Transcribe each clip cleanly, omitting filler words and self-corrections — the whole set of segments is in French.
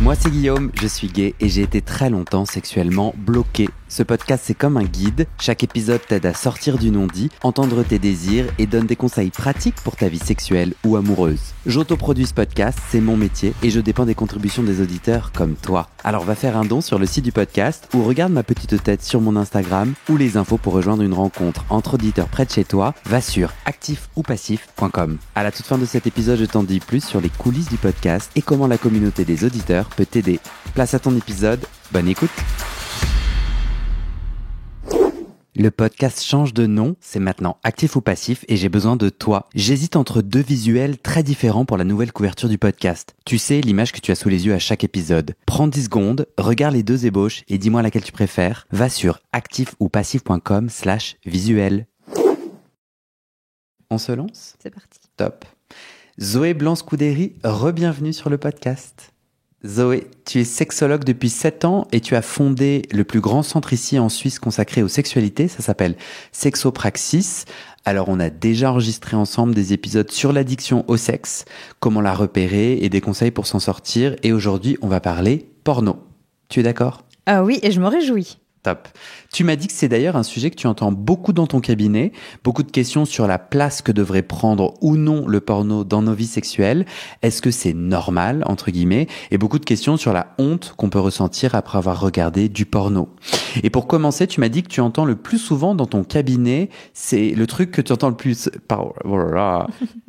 Moi c'est Guillaume, je suis gay et j'ai été très longtemps sexuellement bloqué. Ce podcast c'est comme un guide, chaque épisode t'aide à sortir du non-dit, entendre tes désirs et donne des conseils pratiques pour ta vie sexuelle ou amoureuse. J'autoproduis ce podcast, c'est mon métier et je dépends des contributions des auditeurs comme toi. Alors va faire un don sur le site du podcast ou regarde ma petite tête sur mon Instagram ou les infos pour rejoindre une rencontre entre auditeurs près de chez toi, va sur actifoupacif.com. À la toute fin de cet épisode, je t'en dis plus sur les coulisses du podcast et comment la communauté des auditeurs peut t'aider. Place à ton épisode, bonne écoute. Le podcast change de nom, c'est maintenant Actif ou Passif et j'ai besoin de toi. J'hésite entre deux visuels très différents pour la nouvelle couverture du podcast. Tu sais, l'image que tu as sous les yeux à chaque épisode. Prends 10 secondes, regarde les deux ébauches et dis-moi laquelle tu préfères. Va sur actifoupacif.com/visuel. On se lance ? C'est parti. Top. Zoé Blanc-Scuderi, re-bienvenue sur le podcast. Zoé, tu es sexologue depuis 7 ans et tu as fondé le plus grand centre ici en Suisse consacré aux sexualités. Ça s'appelle Sexopraxis. Alors, on a déjà enregistré ensemble des épisodes sur l'addiction au sexe, comment la repérer et des conseils pour s'en sortir. Et aujourd'hui, on va parler porno. Tu es d'accord ? Ah oui, et je me réjouis. Top. Tu m'as dit que c'est d'ailleurs un sujet que tu entends beaucoup dans ton cabinet, beaucoup de questions sur la place que devrait prendre ou non le porno dans nos vies sexuelles. Est-ce que c'est normal, entre guillemets, et beaucoup de questions sur la honte qu'on peut ressentir après avoir regardé du porno. Et pour commencer, tu m'as dit que tu entends le plus souvent dans ton cabinet, c'est le truc que tu entends le plus... Oh là là,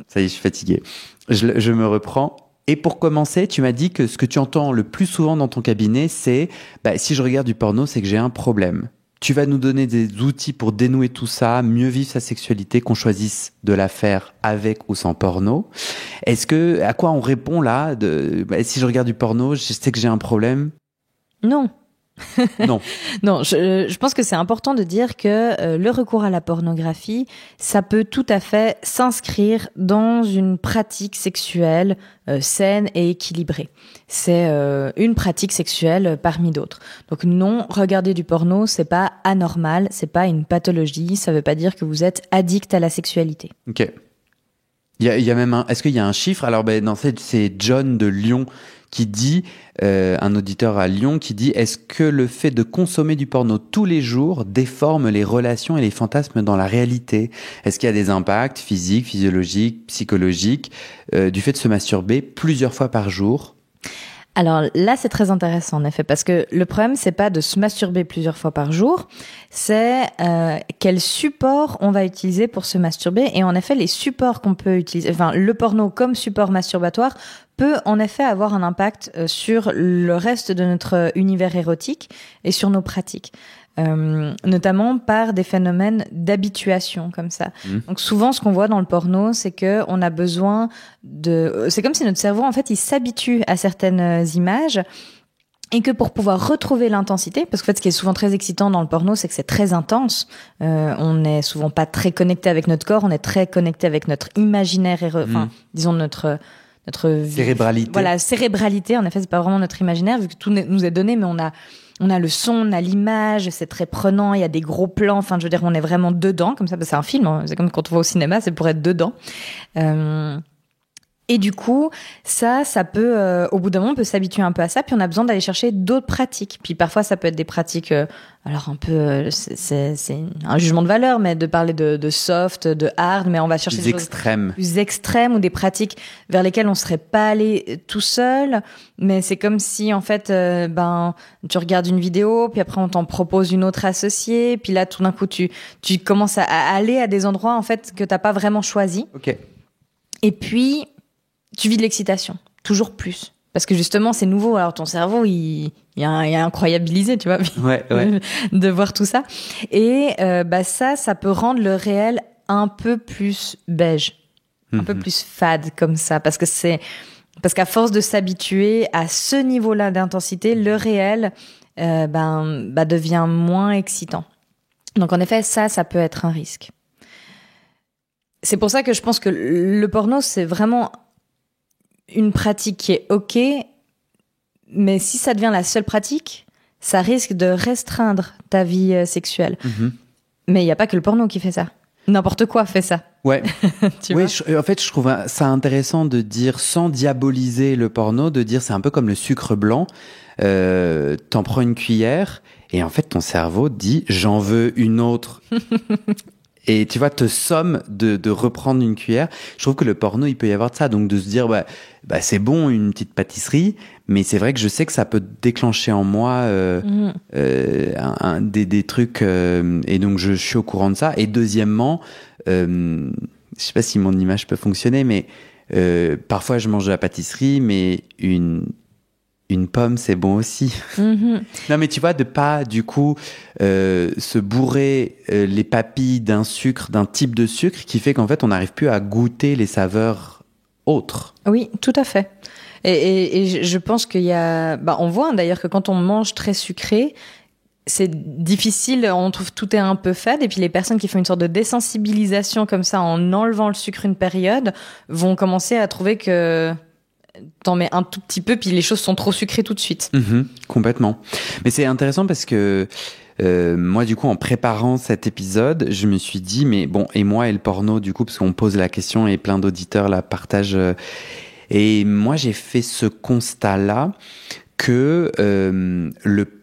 ça y est, je suis fatigué. Je me reprends. Et pour commencer, tu m'as dit que ce que tu entends le plus souvent dans ton cabinet, c'est si je regarde du porno, c'est que j'ai un problème. Tu vas nous donner des outils pour dénouer tout ça, mieux vivre sa sexualité, qu'on choisisse de la faire avec ou sans porno. À quoi on répond là si je regarde du porno, je sais que j'ai un problème ? Non. Non. Non, je pense que c'est important de dire que le recours à la pornographie, ça peut tout à fait s'inscrire dans une pratique sexuelle saine et équilibrée. C'est une pratique sexuelle parmi d'autres. Donc non, regarder du porno, c'est pas anormal, c'est pas une pathologie, ça veut pas dire que vous êtes addict à la sexualité. Ok. Il y a même est-ce qu'il y a un chiffre ? Alors non, c'est John de Lyon qui dit, un auditeur à Lyon qui dit, est-ce que le fait de consommer du porno tous les jours déforme les relations et les fantasmes dans la réalité ? Est-ce qu'il y a des impacts physiques, physiologiques, psychologiques du fait de se masturber plusieurs fois par jour ? Alors là, c'est très intéressant en effet, parce que le problème, c'est pas de se masturber plusieurs fois par jour, c'est quel support on va utiliser pour se masturber. Et en effet, les supports qu'on peut utiliser, le porno comme support masturbatoire peut en effet avoir un impact sur le reste de notre univers érotique et sur nos pratiques. Notamment par des phénomènes d'habituation comme ça. Donc souvent ce qu'on voit dans le porno, c'est que on a besoin c'est comme si notre cerveau en fait il s'habitue à certaines images et que pour pouvoir retrouver l'intensité, parce qu'en fait ce qui est souvent très excitant dans le porno, c'est que c'est très intense. On n'est souvent pas très connecté avec notre corps, on est très connecté avec notre imaginaire disons notre cérébralité. Voilà, cérébralité. En effet, c'est pas vraiment notre imaginaire vu que tout nous est donné, mais on a le son, on a l'image, c'est très prenant, il y a des gros plans, je veux dire, on est vraiment dedans, comme ça, c'est un film, hein, c'est comme quand on va au cinéma, c'est pour être dedans. Et du coup, ça peut, au bout d'un moment, on peut s'habituer un peu à ça, puis on a besoin d'aller chercher d'autres pratiques. Puis parfois, ça peut être des pratiques, alors un peu, c'est un jugement de valeur, mais de parler de soft, de hard, mais on va chercher des des extrêmes. choses plus extrêmes ou des pratiques vers lesquelles on serait pas allé tout seul. Mais c'est comme si, en fait, tu regardes une vidéo, puis après on t'en propose une autre associée, puis là, tout d'un coup, tu commences à aller à des endroits, en fait, que t'as pas vraiment choisi. Ok. Et puis, tu vis de l'excitation, toujours plus. Parce que justement, c'est nouveau. Alors ton cerveau, il est incroyabilisé, tu vois, Ouais. de voir tout ça. Et ça peut rendre le réel un peu plus beige, un peu plus fade comme ça. Parce qu'à force de s'habituer à ce niveau-là d'intensité, le réel devient moins excitant. Donc en effet, ça peut être un risque. C'est pour ça que je pense que le porno, c'est vraiment une pratique qui est ok, mais si ça devient la seule pratique, ça risque de restreindre ta vie sexuelle. Mais il n'y a pas que le porno qui fait ça. N'importe quoi fait ça. Ouais. Tu Oui, vois en fait, je trouve ça intéressant de dire, sans diaboliser le porno, de dire c'est un peu comme le sucre blanc. T'en prends une cuillère et en fait, ton cerveau dit j'en veux une autre. Et tu vois, te somme de reprendre une cuillère. Je trouve que le porno, il peut y avoir de ça. Donc de se dire, c'est bon, une petite pâtisserie, mais c'est vrai que je sais que ça peut déclencher en moi des trucs. Et donc je suis au courant de ça. Et deuxièmement, je sais pas si mon image peut fonctionner, mais parfois je mange de la pâtisserie, mais une pomme, c'est bon aussi. Non, mais tu vois, de pas, du coup, se bourrer les papilles d'un sucre, d'un type de sucre qui fait qu'en fait, on n'arrive plus à goûter les saveurs autres. Oui, tout à fait. Et je pense qu'il y a... on voit d'ailleurs que quand on mange très sucré, c'est difficile, on trouve tout est un peu fade, et puis les personnes qui font une sorte de désensibilisation comme ça en enlevant le sucre une période vont commencer à trouver que t'en mets un tout petit peu, puis les choses sont trop sucrées tout de suite. Complètement. Mais c'est intéressant parce que moi, du coup, en préparant cet épisode, je me suis dit, mais bon, et moi et le porno, du coup, parce qu'on pose la question et plein d'auditeurs la partagent. Et moi, j'ai fait ce constat-là que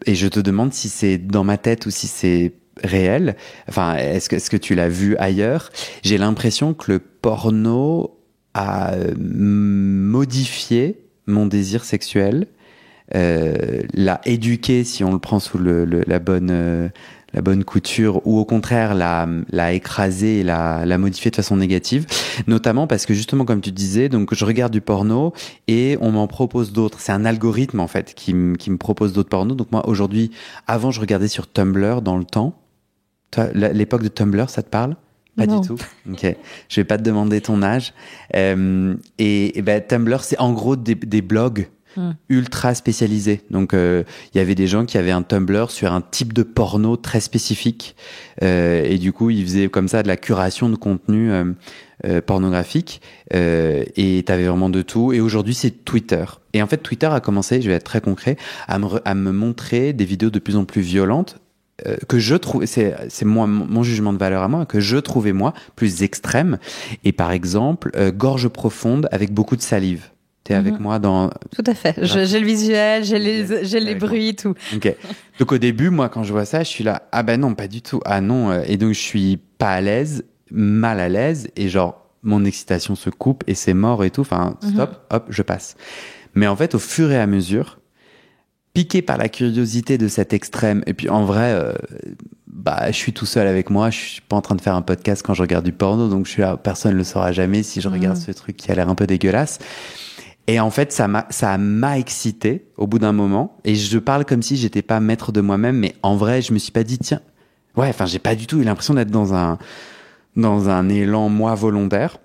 et je te demande si c'est dans ma tête ou si c'est réel. Enfin, est-ce que tu l'as vu ailleurs? J'ai l'impression que le porno a modifié mon désir sexuel, l'a éduqué, si on le prend sous la bonne couture, ou au contraire l'a écrasé et l'a modifié de façon négative, notamment parce que justement, comme tu disais, donc je regarde du porno et on m'en propose d'autres. C'est un algorithme en fait qui me propose d'autres pornos. Donc moi aujourd'hui, avant je regardais sur Tumblr dans le temps. Toi, l'époque de Tumblr, ça te parle? Pas Non. du tout. Ok. Je vais pas te demander ton âge. Et Tumblr, c'est en gros des blogs ultra spécialisés. Donc, il y avait des gens qui avaient un Tumblr sur un type de porno très spécifique. Et du coup, ils faisaient comme ça de la curation de contenu pornographique. Et t'avais vraiment de tout. Et aujourd'hui, c'est Twitter. Et en fait, Twitter a commencé, je vais être très concret, à me montrer des vidéos de plus en plus violentes, que je trouve, c'est moi, mon jugement de valeur à moi, que je trouvais moi plus extrême. Et par exemple, gorge profonde avec beaucoup de salive. T'es avec moi dans... Tout à fait. J'ai le visuel, j'ai les bruits, tout. Ok. Donc au début, moi, quand je vois ça, je suis là, ah ben non, pas du tout. Ah non. Et donc je suis pas à l'aise, mal à l'aise, et genre mon excitation se coupe et c'est mort et tout. Enfin, stop, hop, je passe. Mais en fait, au fur et à mesure, piqué par la curiosité de cet extrême, et puis en vrai, je suis tout seul avec moi, je suis pas en train de faire un podcast quand je regarde du porno, donc je suis là, personne le saura jamais si je regarde ce truc qui a l'air un peu dégueulasse. Et en fait, ça m'a excité au bout d'un moment, et je parle comme si j'étais pas maître de moi-même, mais en vrai, je me suis pas dit, tiens, ouais, enfin, j'ai pas du tout eu l'impression d'être dans un élan, moi, volontaire,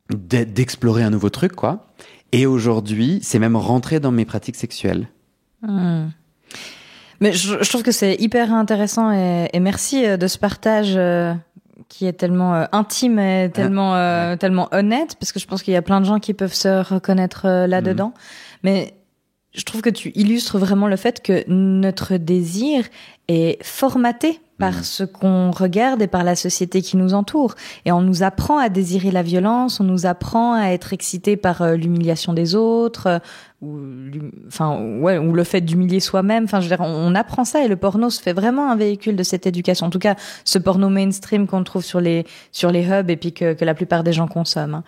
d'explorer un nouveau truc, quoi. Et aujourd'hui, c'est même rentré dans mes pratiques sexuelles. Mais je trouve que c'est hyper intéressant et merci de ce partage qui est tellement intime et tellement honnête, parce que je pense qu'il y a plein de gens qui peuvent se reconnaître là-dedans. Mais je trouve que tu illustres vraiment le fait que notre désir est formaté par ce qu'on regarde et par la société qui nous entoure. Et on nous apprend à désirer la violence, on nous apprend à être excité par l'humiliation des autres, ou le fait d'humilier soi-même. Enfin, je veux dire, on apprend ça, et le porno se fait vraiment un véhicule de cette éducation. En tout cas, ce porno mainstream qu'on trouve sur les hubs et puis que la plupart des gens consomment. Hein.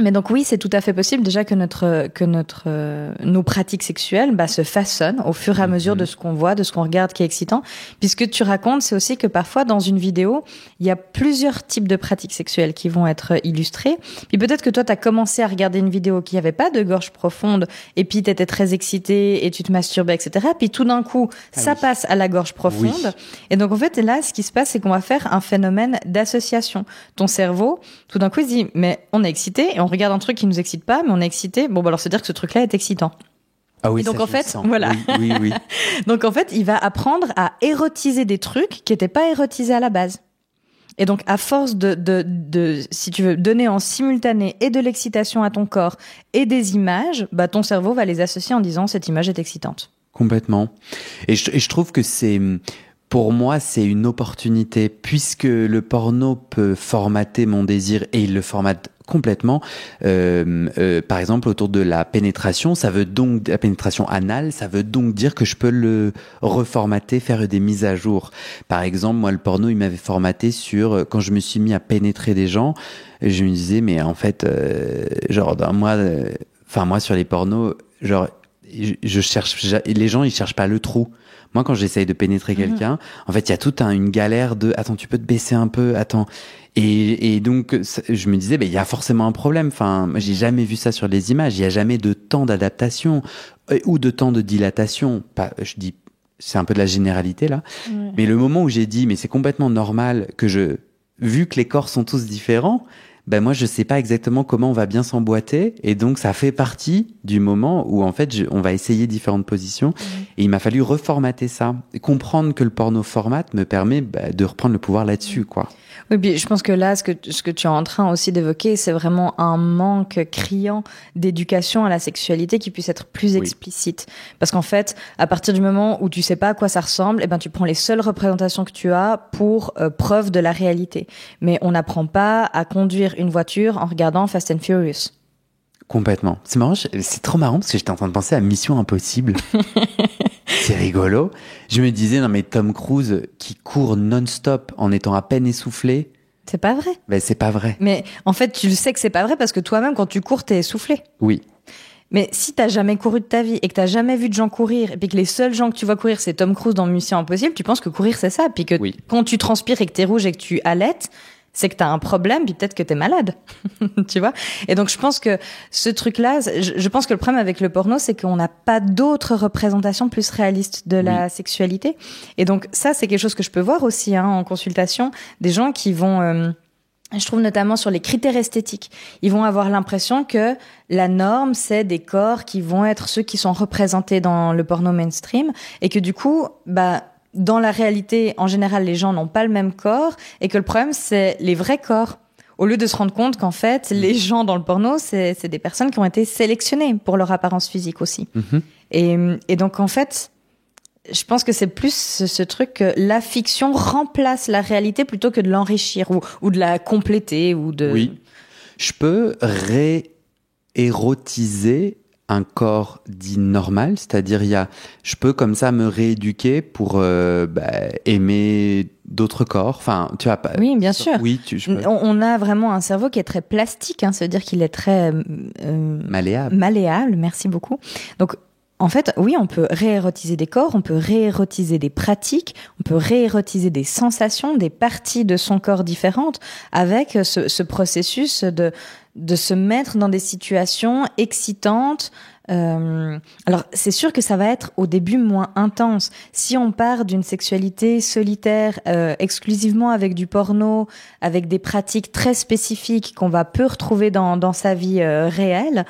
Mais donc oui, c'est tout à fait possible déjà que nos pratiques sexuelles se façonnent au fur et à mesure de ce qu'on voit, de ce qu'on regarde qui est excitant. Puis ce que tu racontes, c'est aussi que parfois dans une vidéo, il y a plusieurs types de pratiques sexuelles qui vont être illustrées. Puis peut-être que toi, tu as commencé à regarder une vidéo qui avait pas de gorge profonde, et puis tu étais très excité et tu te masturbais, etc. Puis tout d'un coup, ça passe à la gorge profonde. Oui. Et donc en fait, là, ce qui se passe, c'est qu'on va faire un phénomène d'association. Ton cerveau, tout d'un coup, il se dit, mais on est excité, et on regarde un truc qui nous excite pas, mais on est excité. Bon, alors c'est dire que ce truc-là est excitant. Ah oui, et donc ça, en fait, voilà. Oui. Donc en fait, il va apprendre à érotiser des trucs qui n'étaient pas érotisés à la base. Et donc à force de si tu veux donner en simultané et de l'excitation à ton corps et des images, ton cerveau va les associer en disant cette image est excitante. Complètement. Et je trouve que c'est Pour moi, c'est une opportunité, puisque le porno peut formater mon désir, et il le formate complètement. Par exemple, autour de la pénétration, la pénétration anale, ça veut donc dire que je peux le reformater, faire des mises à jour. Par exemple, moi, le porno, il m'avait formaté sur, quand je me suis mis à pénétrer des gens, je me disais, mais en fait, moi, sur les pornos, genre, je cherche, les gens, ils cherchent pas le trou. Moi, quand j'essaye de pénétrer quelqu'un, en fait, il y a toute une galère de, attends, tu peux te baisser un peu, attends. Et donc, je me disais, il y a forcément un problème. Enfin, j'ai jamais vu ça sur les images. Il y a jamais de temps d'adaptation ou de temps de dilatation. Je dis, c'est un peu de la généralité, là. Ouais. Mais le moment où j'ai dit, mais c'est complètement normal vu que les corps sont tous différents, moi, je sais pas exactement comment on va bien s'emboîter. Et donc, ça fait partie du moment où, en fait, on va essayer différentes positions. Et il m'a fallu reformater ça. Et comprendre que le porno formate me permet de reprendre le pouvoir là-dessus, quoi. Oui, puis je pense que là, ce que tu es en train aussi d'évoquer, c'est vraiment un manque criant d'éducation à la sexualité qui puisse être plus explicite. Parce qu'en fait, à partir du moment où tu sais pas à quoi ça ressemble, tu prends les seules représentations que tu as pour preuve de la réalité. Mais on n'apprend pas à conduire une voiture en regardant Fast and Furious. Complètement. C'est marrant, c'est trop marrant parce que j'étais en train de penser à Mission Impossible. C'est rigolo. Je me disais, non mais Tom Cruise qui court non-stop en étant à peine essoufflé. C'est pas vrai. C'est pas vrai. Mais en fait, tu le sais que c'est pas vrai parce que toi-même, quand tu cours, t'es essoufflé. Oui. Mais si t'as jamais couru de ta vie et que t'as jamais vu de gens courir et puis que les seuls gens que tu vois courir, c'est Tom Cruise dans Mission Impossible, tu penses que courir, c'est ça. Puis que quand tu transpires et que t'es rouge et que tu halètes, c'est que t'as un problème, puis peut-être que t'es malade, tu vois. Et donc je pense que ce truc-là, je pense que le problème avec le porno, c'est qu'on n'a pas d'autres représentations plus réalistes de la sexualité. Et donc ça, c'est quelque chose que je peux voir aussi en consultation, des gens qui vont, je trouve notamment sur les critères esthétiques, ils vont avoir l'impression que la norme, c'est des corps qui vont être ceux qui sont représentés dans le porno mainstream, et que du coup, dans la réalité, en général, les gens n'ont pas le même corps et que le problème, c'est les vrais corps. Au lieu de se rendre compte qu'en fait, les gens dans le porno, c'est des personnes qui ont été sélectionnées pour leur apparence physique aussi. Et donc, en fait, je pense que c'est plus ce truc que la fiction remplace la réalité plutôt que de l'enrichir ou de la compléter ou de... Oui. Je peux réérotiser un corps dit normal, c'est-à-dire je peux comme ça me rééduquer pour aimer d'autres corps. Enfin, tu vois pas. Oui, bien sûr. Oui, on a vraiment un cerveau qui est très plastique, ça veut dire qu'il est très malléable. Malléable, merci beaucoup. Donc en fait, oui, on peut réérotiser des corps, on peut réérotiser des pratiques, on peut réérotiser des sensations, des parties de son corps différentes avec ce processus de se mettre dans des situations excitantes. Alors, c'est sûr que ça va être au début moins intense. Si on part d'une sexualité solitaire, exclusivement avec du porno, avec des pratiques très spécifiques qu'on va peu retrouver dans sa vie réelle,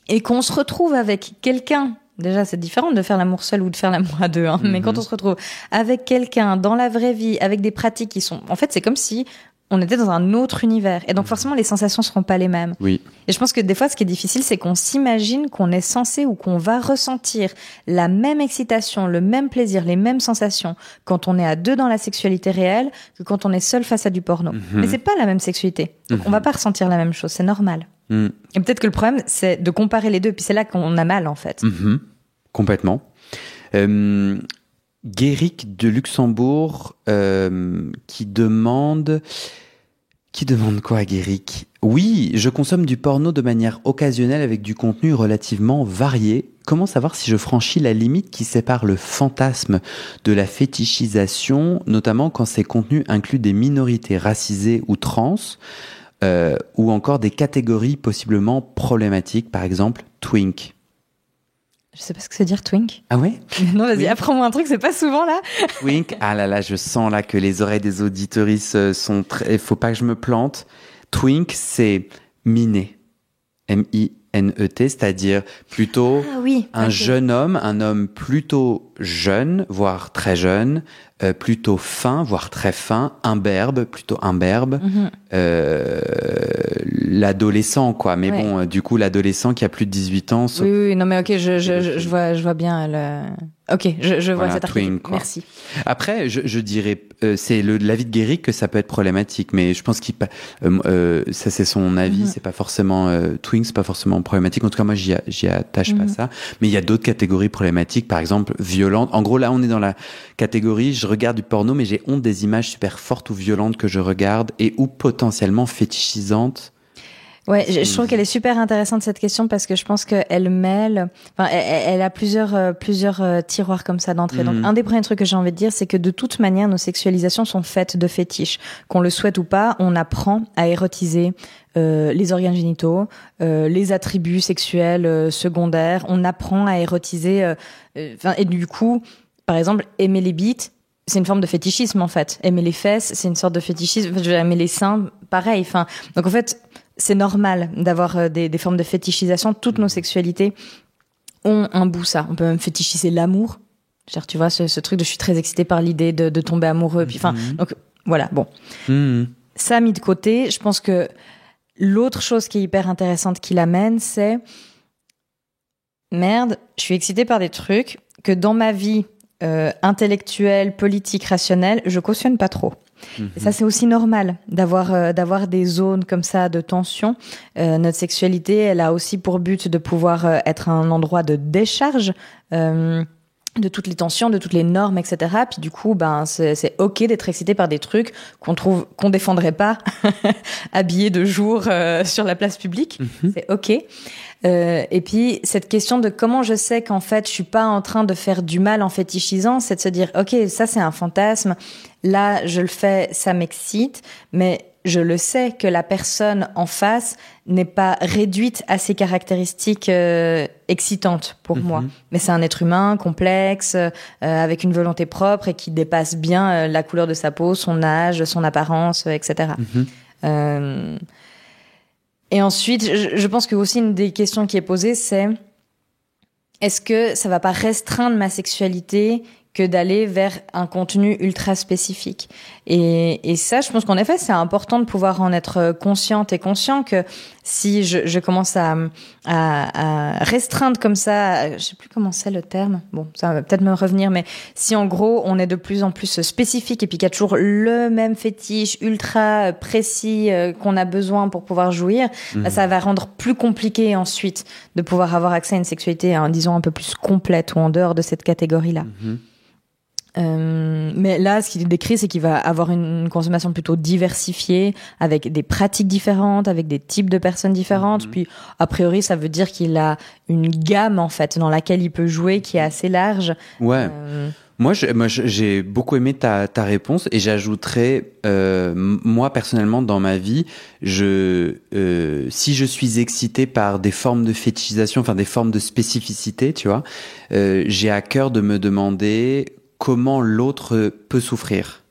et qu'on se retrouve avec quelqu'un. Déjà, c'est différent de faire l'amour seul ou de faire l'amour à deux, mais quand on se retrouve avec quelqu'un dans la vraie vie, avec des pratiques qui sont... En fait, c'est comme si on était dans un autre univers. Et donc, forcément, les sensations seront pas les mêmes. Oui. Et je pense que des fois, ce qui est difficile, c'est qu'on s'imagine qu'on est censé ou qu'on va ressentir la même excitation, le même plaisir, les mêmes sensations quand on est à deux dans la sexualité réelle que quand on est seul face à du porno. Mais c'est pas la même sexualité. Donc, on va pas ressentir la même chose. C'est normal. Et peut-être que le problème, c'est de comparer les deux. Puis c'est là qu'on a mal, en fait. Complètement. Guéric de Luxembourg qui demande quoi, Guéric? Oui, je consomme du porno de manière occasionnelle avec du contenu relativement varié. Comment savoir si je franchis la limite qui sépare le fantasme de la fétichisation, notamment quand ces contenus incluent des minorités racisées ou trans, ou encore des catégories possiblement problématiques, par exemple twink? Je sais pas ce que c'est dire twink. Ah ouais? Non, vas-y, apprends-moi un truc, c'est pas souvent là. Twink, ah là là, je sens là que les oreilles des auditeuristes sont très... Faut pas que je me plante. Twink, c'est miné. M-I-N-E-T, c'est-à-dire plutôt jeune homme, un homme plutôt jeune, voire très jeune, plutôt fin, voire très fin, imberbe, plutôt imberbe, l'adolescent, quoi. Mais Ouais. bon, du coup, l'adolescent qui a plus de 18 ans, Oui, non, mais ok, je vois bien Ok, je vois voilà, cet article. twink, quoi. Merci. Après, je dirais, c'est l'avis de Guéric que ça peut être problématique, mais je pense ça c'est son avis, c'est pas forcément twink, c'est pas forcément problématique. En tout cas, moi, j'y attache pas ça. Mais il y a d'autres catégories problématiques, par exemple violentes. En gros, là, on est dans la catégorie, je regarde du porno, mais j'ai honte des images super fortes ou violentes que je regarde et ou potentiellement fétichisantes. Ouais, je trouve qu'elle est super intéressante cette question parce que je pense qu'elle mêle, enfin, elle a plusieurs tiroirs comme ça d'entrée. Donc, un des premiers trucs que j'ai envie de dire, c'est que de toute manière, nos sexualisations sont faites de fétiches. Qu'on le souhaite ou pas, on apprend à érotiser les organes génitaux, les attributs sexuels secondaires. On apprend à érotiser, et du coup, par exemple, aimer les bites, c'est une forme de fétichisme en fait. Aimer les fesses, c'est une sorte de fétichisme. Aimer les seins, pareil. Enfin, donc en fait, c'est normal d'avoir des formes de fétichisation. Toutes nos sexualités ont un bout ça. On peut même fétichiser l'amour. Genre, tu vois, ce truc de je suis très excitée par l'idée de tomber amoureux. Puis, enfin, donc voilà. Bon, ça mis de côté. Je pense que l'autre chose qui est hyper intéressante qu'il amène, c'est merde. Je suis excitée par des trucs que dans ma vie intellectuelle, politique, rationnelle, je cautionne pas trop. Et ça, c'est aussi normal d'avoir des zones comme ça de tension. Notre sexualité, elle a aussi pour but de pouvoir être un endroit de décharge de toutes les tensions, de toutes les normes, etc. Puis du coup, ben c'est ok d'être excité par des trucs qu'on défendrait pas habillés de jour sur la place publique. C'est ok. Et puis cette question de comment je sais qu'en fait je suis pas en train de faire du mal en fétichisant, c'est de se dire ok, ça c'est un fantasme, là je le fais, ça m'excite, mais je le sais que la personne en face n'est pas réduite à ses caractéristiques excitantes pour moi, mais c'est un être humain complexe avec une volonté propre et qui dépasse bien la couleur de sa peau, son âge, son apparence, etc. Et ensuite, je pense que aussi une des questions qui est posée, c'est est-ce que ça va pas restreindre ma sexualité que d'aller vers un contenu ultra spécifique. Et ça, je pense qu'en effet, c'est important de pouvoir en être consciente et conscient que si je commence à restreindre comme ça, je sais plus comment c'est le terme, bon, ça va peut-être me revenir, mais si en gros, on est de plus en plus spécifique et puis qu'il y a toujours le même fétiche ultra précis qu'on a besoin pour pouvoir jouir, bah, ça va rendre plus compliqué ensuite de pouvoir avoir accès à une sexualité, hein, disons, un peu plus complète ou en dehors de cette catégorie-là. Mais là, ce qu'il décrit, c'est qu'il va avoir une consommation plutôt diversifiée, avec des pratiques différentes, avec des types de personnes différentes. Puis, a priori, ça veut dire qu'il a une gamme, en fait, dans laquelle il peut jouer, qui est assez large. Ouais. Moi, j'ai beaucoup aimé ta réponse et j'ajouterais, moi personnellement dans ma vie, si je suis excité par des formes de fétichisation, enfin des formes de spécificité, tu vois, j'ai à cœur de me demander comment l'autre peut souffrir.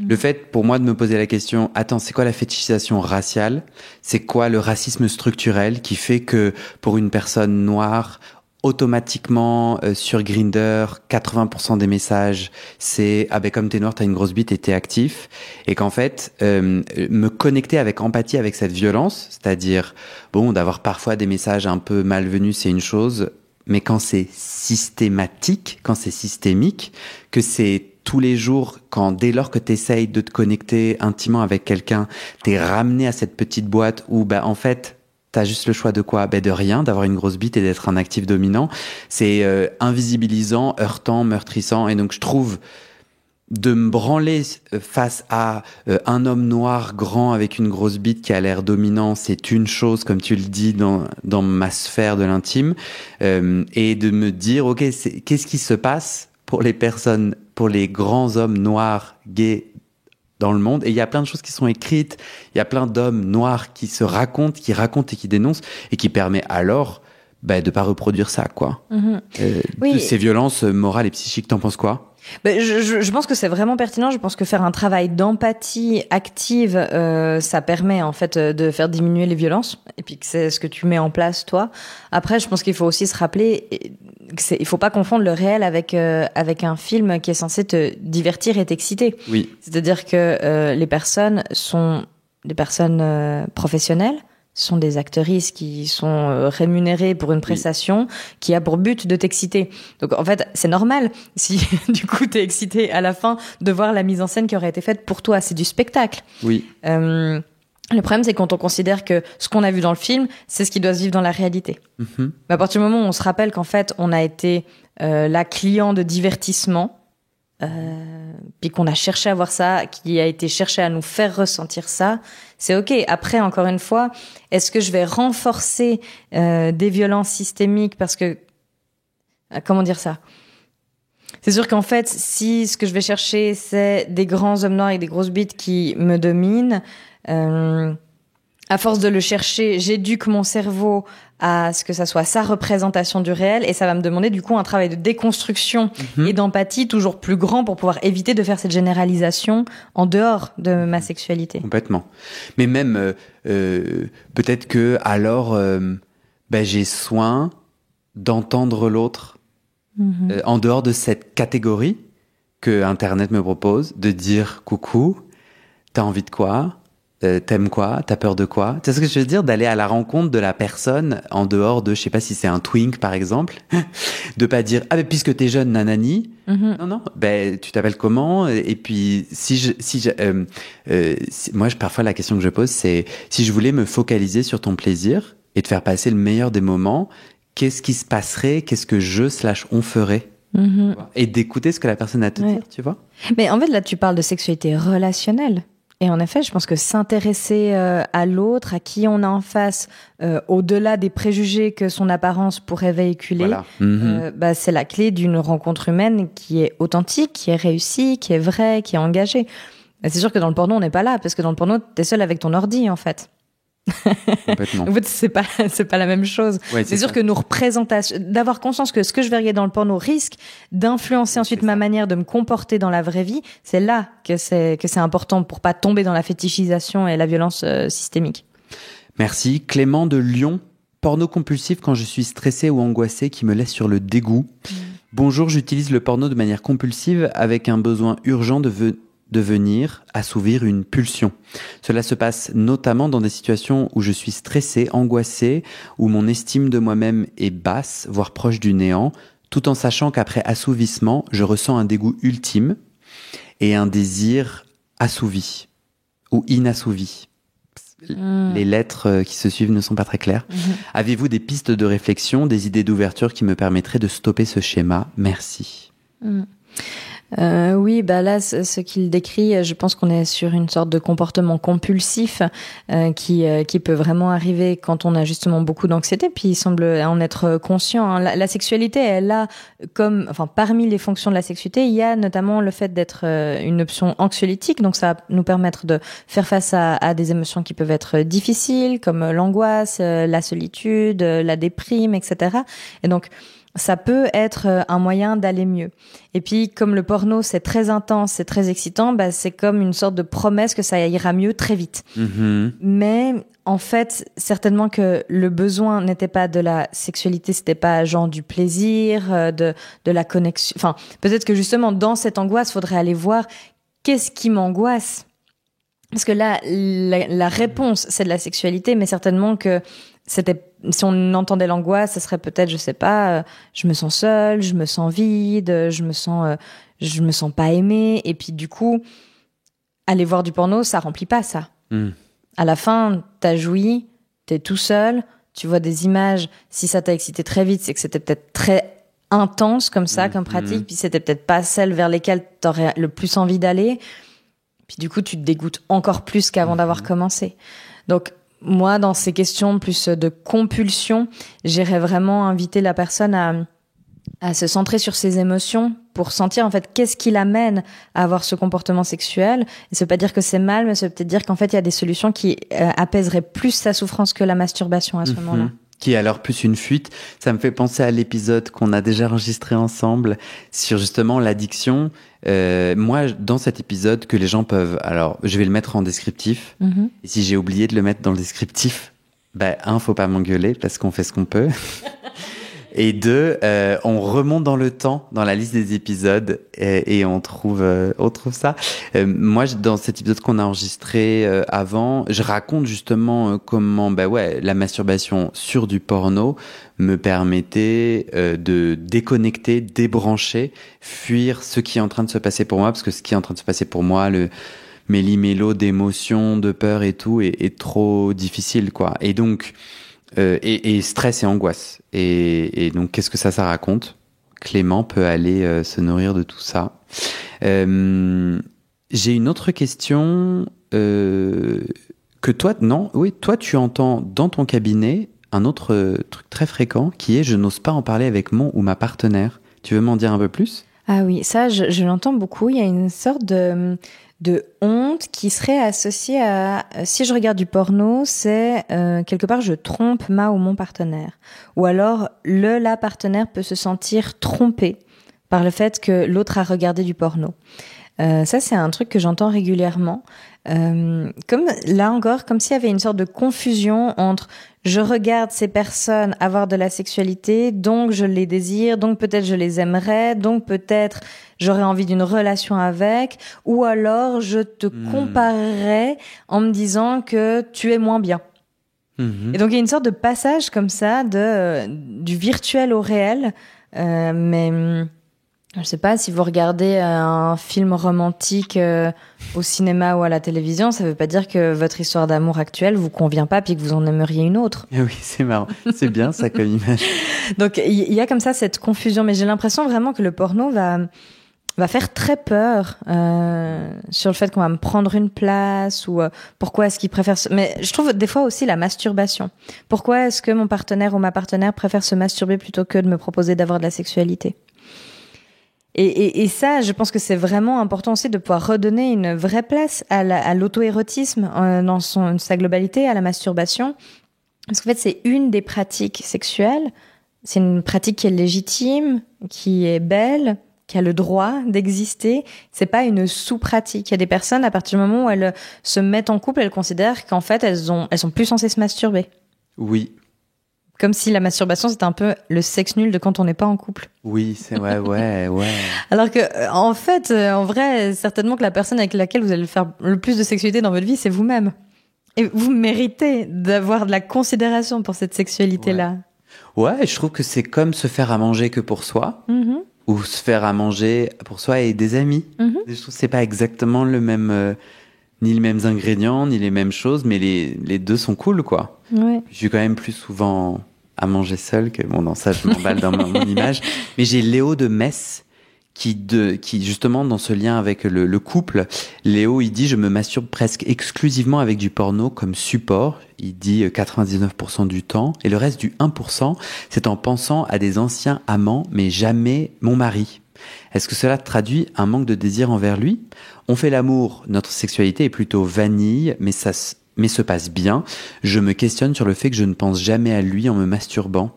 Le fait pour moi de me poser la question, attends, c'est quoi la fétichisation raciale? C'est quoi le racisme structurel qui fait que pour une personne noire, automatiquement sur Grindr, 80% des messages c'est ah ben comme t'es noir t'as une grosse bite et t'es actif, et qu'en fait me connecter avec empathie avec cette violence, c'est-à-dire bon d'avoir parfois des messages un peu malvenus c'est une chose, mais quand c'est systématique, quand c'est systémique, que c'est tous les jours, dès lors que t'essayes de te connecter intimement avec quelqu'un, t'es ramené à cette petite boîte où bah en fait t'as juste le choix de quoi? Ben de rien, d'avoir une grosse bite et d'être un actif dominant. C'est invisibilisant, heurtant, meurtrissant. Et donc je trouve de me branler face à un homme noir grand avec une grosse bite qui a l'air dominant, c'est une chose, comme tu le dis, dans ma sphère de l'intime. Et de me dire, ok, qu'est-ce qui se passe pour les personnes, pour les grands hommes noirs, gays, dans le monde, et il y a plein de choses qui sont écrites, il y a plein d'hommes noirs qui se racontent, et qui dénoncent, et qui permet alors de pas reproduire ça, quoi. Oui. Ces violences morales et psychiques, t'en penses quoi? Je pense que c'est vraiment pertinent. Je pense que faire un travail d'empathie active, ça permet en fait de faire diminuer les violences. Et puis que c'est ce que tu mets en place toi. Après, je pense qu'il faut aussi se rappeler il faut pas confondre le réel avec un film qui est censé te divertir et t'exciter. Oui. C'est-à-dire que les personnes sont des personnes professionnelles. Ce sont des actrices qui sont rémunérées pour une prestation qui a pour but de t'exciter. Donc en fait, c'est normal si du coup t'es excité à la fin de voir la mise en scène qui aurait été faite pour toi. C'est du spectacle. Oui. Le problème, c'est quand on considère que ce qu'on a vu dans le film, c'est ce qui doit se vivre dans la réalité. Mm-hmm. Mais à partir du moment où on se rappelle qu'en fait, on a été la client de divertissement, puis qu'on a cherché à voir ça, qui a été cherché à nous faire ressentir ça, c'est ok. Après, encore une fois, est-ce que je vais renforcer des violences systémiques parce que comment dire ça? C'est sûr qu'en fait, si ce que je vais chercher, c'est des grands hommes noirs avec des grosses bites qui me dominent, à force de le chercher, j'éduque mon cerveau à ce que ça soit sa représentation du réel et ça va me demander du coup un travail de déconstruction et d'empathie toujours plus grand pour pouvoir éviter de faire cette généralisation en dehors de ma sexualité. Complètement. Mais même peut-être que alors j'ai soin d'entendre l'autre en dehors de cette catégorie que Internet me propose, de dire coucou, t'as envie de quoi? T'aimes quoi? T'as peur de quoi? Tu sais ce que je veux dire? D'aller à la rencontre de la personne en dehors de, je sais pas si c'est un twink par exemple, de pas dire ah mais puisque t'es jeune nanani, non tu t'appelles comment? Et puis moi parfois la question que je pose c'est si je voulais me focaliser sur ton plaisir et te faire passer le meilleur des moments, qu'est-ce qui se passerait? Qu'est-ce que on ferait? Et d'écouter ce que la personne a à te dire, tu vois? Mais en fait là tu parles de sexualité relationnelle. Et en effet, je pense que s'intéresser à l'autre, à qui on a en face, au-delà des préjugés que son apparence pourrait véhiculer, c'est la clé d'une rencontre humaine qui est authentique, qui est réussie, qui est vraie, qui est engagée. Et c'est sûr que dans le porno, on n'est pas là, parce que dans le porno, t'es seul avec ton ordi, en fait. Complètement. En fait, c'est pas la même chose. Ouais, c'est sûr que nos représentations, d'avoir conscience que ce que je vais regarder dans le porno risque d'influencer ensuite ma manière de me comporter dans la vraie vie, c'est là que c'est important pour pas tomber dans la fétichisation et la violence systémique. Merci. Clément de Lyon. Porno compulsif quand je suis stressée ou angoissée qui me laisse sur le dégoût. Bonjour, j'utilise le porno de manière compulsive avec un besoin urgent de venir assouvir une pulsion. Cela se passe notamment dans des situations où je suis stressée, angoissée, où mon estime de moi-même est basse, voire proche du néant, tout en sachant qu'après assouvissement, je ressens un dégoût ultime et un désir assouvi ou inassouvi. Les lettres qui se suivent ne sont pas très claires. Avez-vous des pistes de réflexion, des idées d'ouverture qui me permettraient de stopper ce schéma? Merci. Oui, là, ce qu'il décrit, je pense qu'on est sur une sorte de comportement compulsif qui peut vraiment arriver quand on a justement beaucoup d'anxiété. Puis il semble en être conscient. Hein. La sexualité, elle a parmi les fonctions de la sexualité, il y a notamment le fait d'être une option anxiolytique. Donc ça va nous permettre de faire face à des émotions qui peuvent être difficiles, comme l'angoisse, la solitude, la déprime, etc. Et donc ça peut être un moyen d'aller mieux. Et puis, comme le porno, c'est très intense, c'est très excitant, c'est comme une sorte de promesse que ça ira mieux très vite. Mais en fait, certainement que le besoin n'était pas de la sexualité, c'était pas genre du plaisir, de la connexion. Enfin, peut-être que justement, dans cette angoisse, faudrait aller voir qu'est-ce qui m'angoisse. Parce que là, la réponse, c'est de la sexualité, mais certainement que si on entendait l'angoisse, ça serait peut-être, je sais pas, je me sens seule, je me sens vide, je me sens pas aimée. Et puis du coup, aller voir du porno, ça remplit pas ça. À la fin, t'as joui, t'es tout seul, tu vois des images. Si ça t'a excité très vite, c'est que c'était peut-être très intense comme ça, comme pratique. Puis c'était peut-être pas celle vers lesquelles t'aurais le plus envie d'aller. Puis du coup, tu te dégoûtes encore plus qu'avant d'avoir commencé. Donc, moi, dans ces questions plus de compulsion, j'irais vraiment inviter la personne à se centrer sur ses émotions pour sentir en fait qu'est-ce qui l'amène à avoir ce comportement sexuel. Et ça veut pas dire que c'est mal, mais ça veut peut-être dire qu'en fait il y a des solutions qui apaiseraient plus sa souffrance que la masturbation à ce moment-là. Qui est alors plus une fuite. Ça me fait penser à l'épisode qu'on a déjà enregistré ensemble sur justement l'addiction. Moi, dans cet épisode que les gens peuvent... Alors, je vais le mettre en descriptif. Et si j'ai oublié de le mettre dans le descriptif, faut pas m'engueuler parce qu'on fait ce qu'on peut. Et deux, on remonte dans le temps, dans la liste des épisodes, et on trouve ça. Moi, dans cet épisode qu'on a enregistré avant, je raconte justement comment, la masturbation sur du porno me permettait de déconnecter, débrancher, fuir ce qui est en train de se passer pour moi, parce que ce qui est en train de se passer pour moi, le méli-mélo d'émotions, de peur et tout, est trop difficile, quoi. Et donc, et stress et angoisse. Et donc, qu'est-ce que ça raconte? Clément peut aller se nourrir de tout ça. J'ai une autre question que toi, toi, tu entends dans ton cabinet un autre truc très fréquent qui est « je n'ose pas en parler avec mon ou ma partenaire ». Tu veux m'en dire un peu plus? Ah oui, ça, je l'entends beaucoup. Il y a une sorte de honte qui serait associée à si je regarde du porno, c'est quelque part je trompe ma ou mon partenaire. Ou alors la partenaire peut se sentir trompée par le fait que l'autre a regardé du porno. Ça, c'est un truc que j'entends régulièrement. Comme là encore, comme s'il y avait une sorte de confusion entre je regarde ces personnes avoir de la sexualité, donc je les désire, donc peut-être je les aimerais, donc peut-être j'aurais envie d'une relation avec, ou alors je te comparerais en me disant que tu es moins bien. Et donc il y a une sorte de passage comme ça du virtuel au réel, mais je sais pas, si vous regardez un film romantique au cinéma ou à la télévision, ça veut pas dire que votre histoire d'amour actuelle vous convient pas puis que vous en aimeriez une autre. Oui, c'est marrant. C'est bien ça comme image. Donc il y a comme ça cette confusion, mais j'ai l'impression vraiment que le porno va faire très peur sur le fait qu'on va me prendre une place ou pourquoi est-ce qu'il préfère mais je trouve des fois aussi la masturbation. Pourquoi est-ce que mon partenaire ou ma partenaire préfère se masturber plutôt que de me proposer d'avoir de la sexualité? Et ça, je pense que c'est vraiment important aussi de pouvoir redonner une vraie place à l'auto-érotisme dans sa globalité, à la masturbation. Parce qu'en fait, c'est une des pratiques sexuelles. C'est une pratique qui est légitime, qui est belle, qui a le droit d'exister. C'est pas une sous-pratique. Il y a des personnes, à partir du moment où elles se mettent en couple, elles considèrent qu'en fait, elles sont plus censées se masturber. Oui. Comme si la masturbation, c'était un peu le sexe nul de quand on n'est pas en couple. Oui, c'est ouais. Alors que, en fait, en vrai, certainement que la personne avec laquelle vous allez faire le plus de sexualité dans votre vie, c'est vous-même. Et vous méritez d'avoir de la considération pour cette sexualité-là. Ouais, je trouve que c'est comme se faire à manger que pour soi, ou se faire à manger pour soi et des amis. Je trouve que c'est pas exactement le même, ni les mêmes ingrédients, ni les mêmes choses, mais les deux sont cool, quoi. Ouais. Je suis quand même plus souvent à manger seul que bon, dans ça je m'emballe dans mon image, mais j'ai Léo de Metz qui justement dans ce lien avec le couple, Léo il dit je me masturbe presque exclusivement avec du porno comme support, il dit 99% du temps, et le reste du 1% c'est en pensant à des anciens amants mais jamais mon mari. Est-ce que cela traduit un manque de désir envers lui? On fait l'amour, notre sexualité est plutôt vanille, mais se passe bien. Je me questionne sur le fait que je ne pense jamais à lui en me masturbant.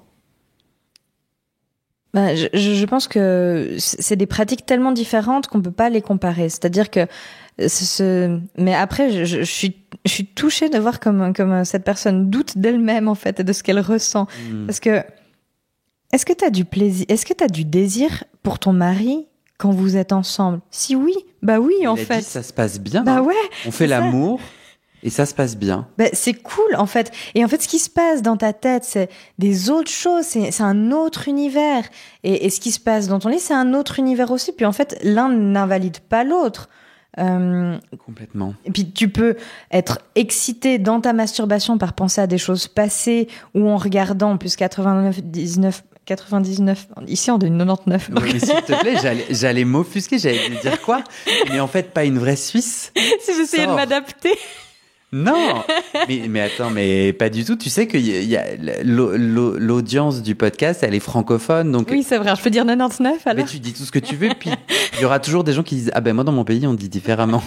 Je pense que c'est des pratiques tellement différentes qu'on peut pas les comparer. C'est-à-dire que mais après, je suis touchée de voir comme cette personne doute d'elle-même en fait et de ce qu'elle ressent. Parce que est-ce que t'as du plaisir, est-ce que t'as du désir pour ton mari quand vous êtes ensemble? Si oui, bah oui en fait. Dit, ça se passe bien. Bah ouais. On fait l'amour. Et ça se passe bien. C'est cool, en fait. Et en fait, ce qui se passe dans ta tête, c'est des autres choses. C'est un autre univers. Et ce qui se passe dans ton lit, c'est un autre univers aussi. Puis en fait, l'un n'invalide pas l'autre. Complètement. Et puis tu peux être excité dans ta masturbation par penser à des choses passées ou en regardant, plus 99, ici on est 99. Oui, mais s'il te plaît, j'allais m'offusquer, j'allais dire quoi? Mais en fait, pas une vraie Suisse. Si j'essayais de m'adapter. Non, mais attends, mais pas du tout. Tu sais qu'il y a l'audience du podcast, elle est francophone, donc. Oui, c'est vrai. Je peux dire 99 alors. Mais tu dis tout ce que tu veux, puis il y aura toujours des gens qui disent moi dans mon pays on dit différemment.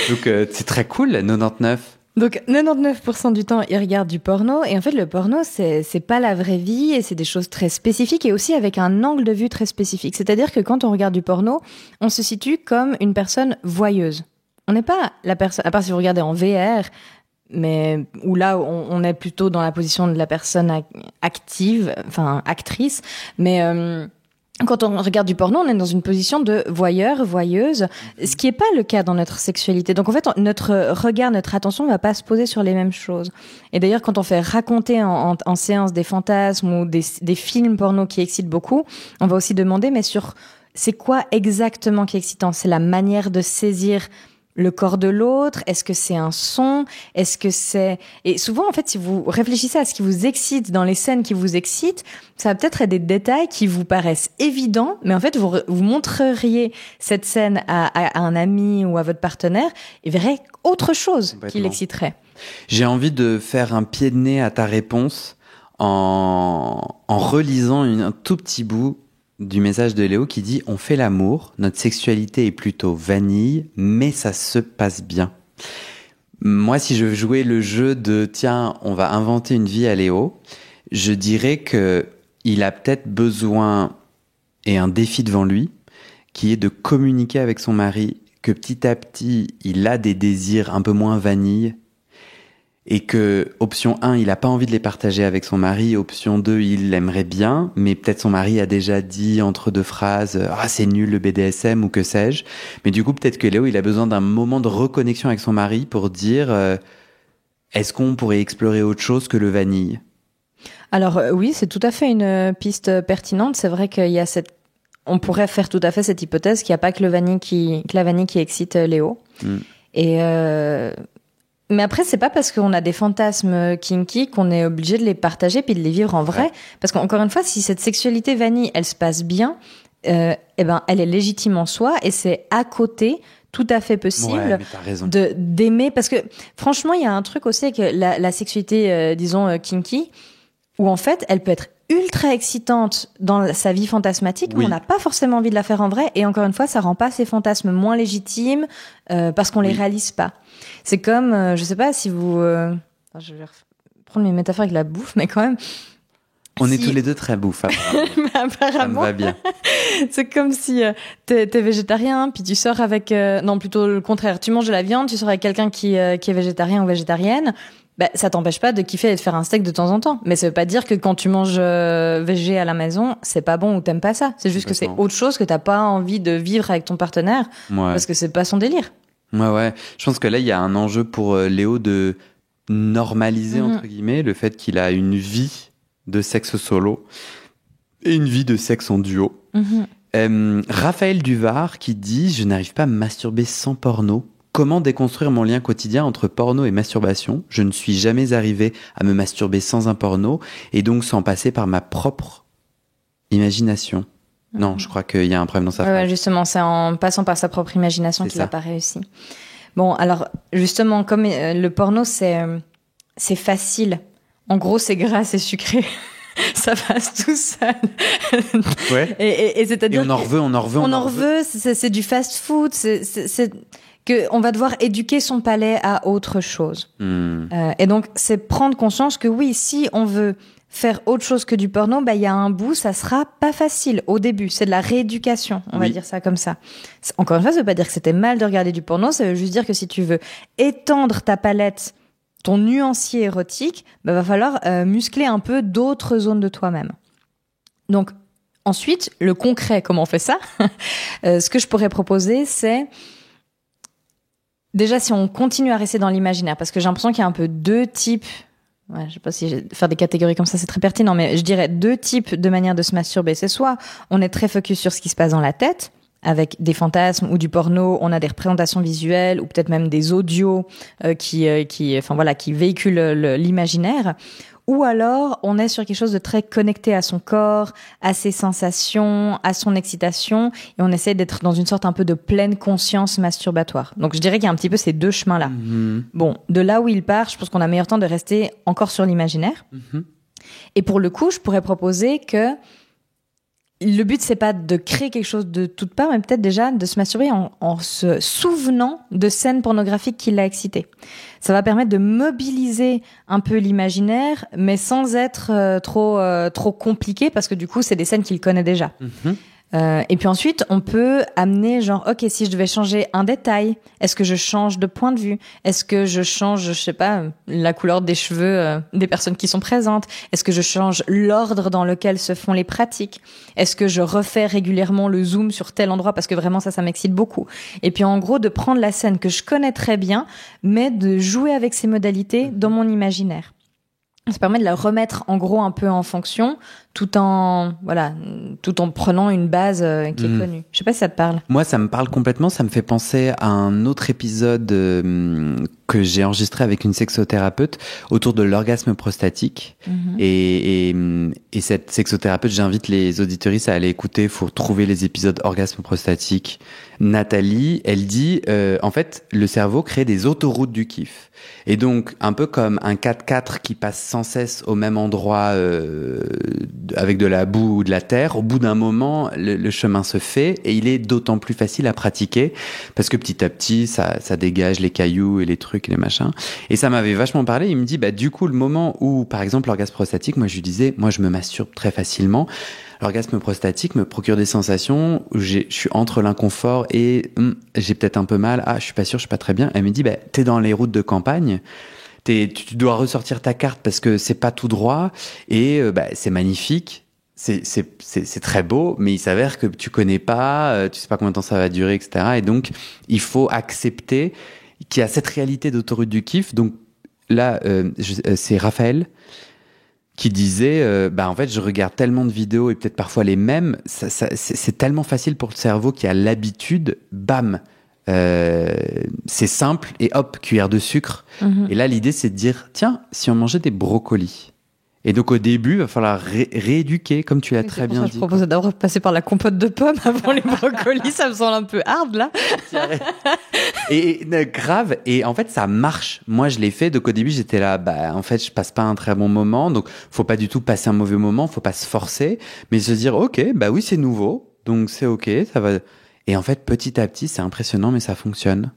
Donc c'est très cool, 99. Donc 99% du temps, ils regardent du porno et en fait le porno c'est pas la vraie vie et c'est des choses très spécifiques et aussi avec un angle de vue très spécifique. C'est-à-dire que quand on regarde du porno, on se situe comme une personne voyeuse. On n'est pas la personne, à part si vous regardez en VR, mais où là on est plutôt dans la position de la personne active, enfin actrice, mais quand on regarde du porno, on est dans une position de voyeur, voyeuse, ce qui est pas le cas dans notre sexualité. Donc en fait, notre regard, notre attention va pas se poser sur les mêmes choses. Et d'ailleurs, quand on fait raconter en séance des fantasmes ou des films porno qui excitent beaucoup, on va aussi demander, mais c'est quoi exactement qui est excitant? C'est la manière de saisir le corps de l'autre? Est-ce que c'est un son? Est-ce que c'est... Et souvent, en fait, si vous réfléchissez à ce qui vous excite dans les scènes qui vous excitent, ça va peut-être être des détails qui vous paraissent évidents, mais en fait, vous montreriez cette scène à un ami ou à votre partenaire et verrez autre chose qui l'exciterait. J'ai envie de faire un pied de nez à ta réponse en relisant un tout petit bout du message de Léo qui dit « On fait l'amour, notre sexualité est plutôt vanille, mais ça se passe bien. » Moi, si je jouais le jeu de « Tiens, on va inventer une vie à Léo », je dirais qu'il a peut-être besoin, et un défi devant lui, qui est de communiquer avec son mari, que petit à petit, il a des désirs un peu moins vanille, et que, option 1, il n'a pas envie de les partager avec son mari, option 2, il l'aimerait bien, mais peut-être son mari a déjà dit entre deux phrases « Ah, c'est nul le BDSM » ou que sais-je. Mais du coup, peut-être que Léo, il a besoin d'un moment de reconnexion avec son mari pour dire est-ce qu'on pourrait explorer autre chose que le vanille ? Alors oui, c'est tout à fait une piste pertinente. C'est vrai qu'il y a on pourrait faire tout à fait cette hypothèse qu'il n'y a pas que la vanille qui excite Léo. Et mais après, c'est pas parce qu'on a des fantasmes kinky qu'on est obligé de les partager puis de les vivre en vrai. Ouais. Parce qu'encore une fois, si cette sexualité vanille, elle se passe bien, eh ben, elle est légitime en soi et c'est à côté tout à fait possible d'aimer. Parce que franchement, il y a un truc aussi avec la sexualité, disons, kinky, où en fait, elle peut être ultra excitante dans sa vie fantasmatique, mais on n'a pas forcément envie de la faire en vrai. Et encore une fois, ça rend pas ces fantasmes moins légitimes parce qu'on les réalise pas. C'est comme, je sais pas si vous... je vais prendre mes métaphores avec la bouffe, mais quand même... On est tous les deux très bouffes, apparemment. Apparemment. Ça me va bien. C'est comme si t'es végétarien, puis tu sors avec... non, plutôt le contraire. Tu manges de la viande, tu sors avec quelqu'un qui est végétarien ou végétarienne. Ben, ça t'empêche pas de kiffer et de faire un steak de temps en temps. Mais ça veut pas dire que quand tu manges végé à la maison, c'est pas bon ou t'aimes pas ça. C'est juste que c'est autre chose que t'as pas envie de vivre avec ton partenaire parce que c'est pas son délire. Ouais. Je pense que là, il y a un enjeu pour Léo de normaliser, entre guillemets, le fait qu'il a une vie de sexe solo et une vie de sexe en duo. Raphaël Duvar qui dit « Je n'arrive pas à me masturber sans porno. Comment déconstruire mon lien quotidien entre porno et masturbation ? Je ne suis jamais arrivé à me masturber sans un porno et donc sans passer par ma propre imagination. » Non, je crois qu'il y a un problème dans sa phrase. Ouais, justement, c'est en passant par sa propre imagination qu'il n'a pas réussi. Bon, alors, justement, comme le porno, c'est facile. En gros, c'est gras, c'est sucré. Ça passe tout seul. Ouais. Et c'est-à-dire... Et on en reveut. C'est du fast-food. C'est que on va devoir éduquer son palais à autre chose. Et donc, c'est prendre conscience que oui, si on veut faire autre chose que du porno, bah, il y a un bout, ça sera pas facile au début. C'est de la rééducation, on va dire ça comme ça. Encore une fois, ça veut pas dire que c'était mal de regarder du porno, ça veut juste dire que si tu veux étendre ta palette, ton nuancier érotique, bah, va falloir muscler un peu d'autres zones de toi-même. Donc, ensuite, le concret, comment on fait ça? Ce que je pourrais proposer, c'est déjà si on continue à rester dans l'imaginaire, parce que j'ai l'impression qu'il y a un peu deux types. Ouais, je sais pas si faire des catégories comme ça, c'est très pertinent, mais je dirais deux types de manières de se masturber. C'est soit on est très focus sur ce qui se passe dans la tête, avec des fantasmes ou du porno, on a des représentations visuelles ou peut-être même des audios qui véhiculent l'imaginaire. Ou alors, on est sur quelque chose de très connecté à son corps, à ses sensations, à son excitation, et on essaie d'être dans une sorte un peu de pleine conscience masturbatoire. Donc, je dirais qu'il y a un petit peu ces deux chemins-là. Bon, de là où il part, je pense qu'on a meilleur temps de rester encore sur l'imaginaire. Et pour le coup, je pourrais proposer que le but, c'est pas de créer quelque chose de toute part, mais peut-être déjà de se masturber en se souvenant de scènes pornographiques qui l'a excité. Ça va permettre de mobiliser un peu l'imaginaire, mais sans être trop compliqué, parce que du coup, c'est des scènes qu'il connaît déjà. Et puis ensuite, on peut amener genre, ok, si je devais changer un détail, est-ce que je change de point de vue? Est-ce que je change, je sais pas, la couleur des cheveux des personnes qui sont présentes? Est-ce que je change l'ordre dans lequel se font les pratiques? Est-ce que je refais régulièrement le zoom sur tel endroit? Parce que vraiment, ça m'excite beaucoup. Et puis en gros, de prendre la scène que je connais très bien, mais de jouer avec ces modalités dans mon imaginaire. Ça permet de la remettre en gros un peu en fonction, tout en prenant une base qui est connue. Je sais pas si ça te parle. Moi, ça me parle complètement. Ça me fait penser à un autre épisode que j'ai enregistré avec une sexothérapeute autour de l'orgasme prostatique. Et cette sexothérapeute, j'invite les auditeuristes à aller écouter. Faut trouver les épisodes orgasme prostatique. Nathalie, elle dit, en fait, le cerveau crée des autoroutes du kiff. Et donc, un peu comme un 4x4 qui passe sans cesse au même endroit avec de la boue ou de la terre, au bout d'un moment, le chemin se fait et il est d'autant plus facile à pratiquer parce que petit à petit, ça dégage les cailloux et les trucs et les machins. Et ça m'avait vachement parlé. Il me dit, du coup, le moment où, par exemple, l'orgasme prostatique, moi, je lui disais, moi, je me masturbe très facilement. L'orgasme prostatique me procure des sensations où je suis entre l'inconfort et j'ai peut-être un peu mal. Ah, je suis pas sûr, je suis pas très bien. Elle me dit, t'es dans les routes de campagne. Tu dois ressortir ta carte parce que c'est pas tout droit et c'est magnifique. C'est très beau, mais il s'avère que tu connais pas, tu sais pas combien de temps ça va durer, etc. Et donc, il faut accepter qu'il y a cette réalité d'autoroute du kiff. Donc là, c'est Raphaël qui disait, en fait, je regarde tellement de vidéos et peut-être parfois les mêmes, c'est tellement facile pour le cerveau qui a l'habitude, bam, c'est simple et hop, cuillère de sucre. Et là, l'idée, c'est de dire, tiens, si on mangeait des brocolis. Et donc, au début, il va falloir rééduquer, comme tu l'as très bien dit. Je propose d'abord passer par la compote de pommes avant les brocolis, ça me semble un peu hard, là. Et grave, et en fait, ça marche. Moi, je l'ai fait, donc au début, j'étais là, en fait, je passe pas un très bon moment, donc faut pas du tout passer un mauvais moment, faut pas se forcer, mais se dire, ok, oui, c'est nouveau, donc c'est ok, ça va. Et en fait, petit à petit, c'est impressionnant, mais ça fonctionne.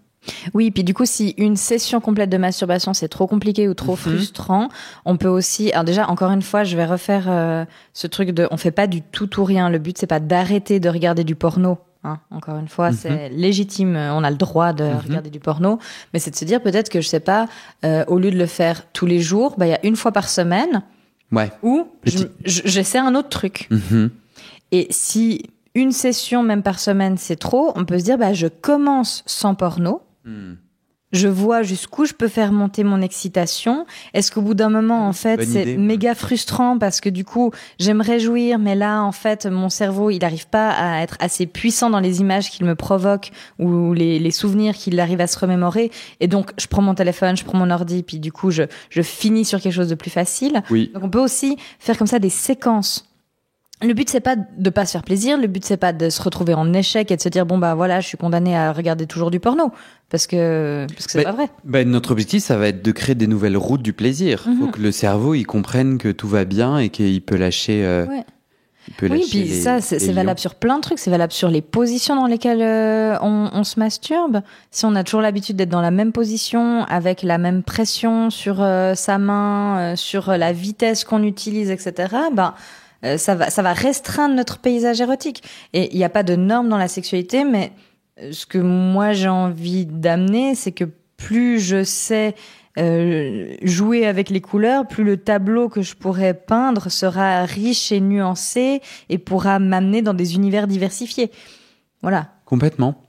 Oui, puis du coup, si une session complète de masturbation, c'est trop compliqué ou trop frustrant, on peut aussi... Alors déjà, encore une fois, je vais refaire ce truc de... On fait pas du tout ou rien. Le but, c'est pas d'arrêter de regarder du porno. Hein. Encore une fois, c'est légitime. On a le droit de regarder du porno. Mais c'est de se dire peut-être que, je sais pas, au lieu de le faire tous les jours, il y a une fois par semaine où j'essaie un autre truc. Et si une session, même par semaine, c'est trop, on peut se dire, je commence sans porno. Je vois jusqu'où je peux faire monter mon excitation. Est-ce qu'au bout d'un moment, en fait, c'est méga frustrant parce que du coup, j'aimerais jouir, mais là, en fait, mon cerveau, il n'arrive pas à être assez puissant dans les images qu'il me provoque ou les souvenirs qu'il arrive à se remémorer. Et donc, je prends mon téléphone, je prends mon ordi, puis du coup, je finis sur quelque chose de plus facile. Oui. Donc, on peut aussi faire comme ça des séquences. Le but, c'est pas de pas se faire plaisir. Le but, c'est pas de se retrouver en échec et de se dire, voilà, je suis condamné à regarder toujours du porno. Parce que c'est pas vrai. Notre objectif, ça va être de créer des nouvelles routes du plaisir. Faut que le cerveau, il comprenne que tout va bien et qu'il peut lâcher, oui, puis ça, c'est valable sur plein de trucs. C'est valable sur les positions dans lesquelles on se masturbe. Si on a toujours l'habitude d'être dans la même position, avec la même pression sur sa main, sur la vitesse qu'on utilise, etc., ça va restreindre notre paysage érotique. Et il n'y a pas de normes dans la sexualité, mais ce que moi j'ai envie d'amener, c'est que plus je sais jouer avec les couleurs, plus le tableau que je pourrais peindre sera riche et nuancé et pourra m'amener dans des univers diversifiés. Voilà. Complètement.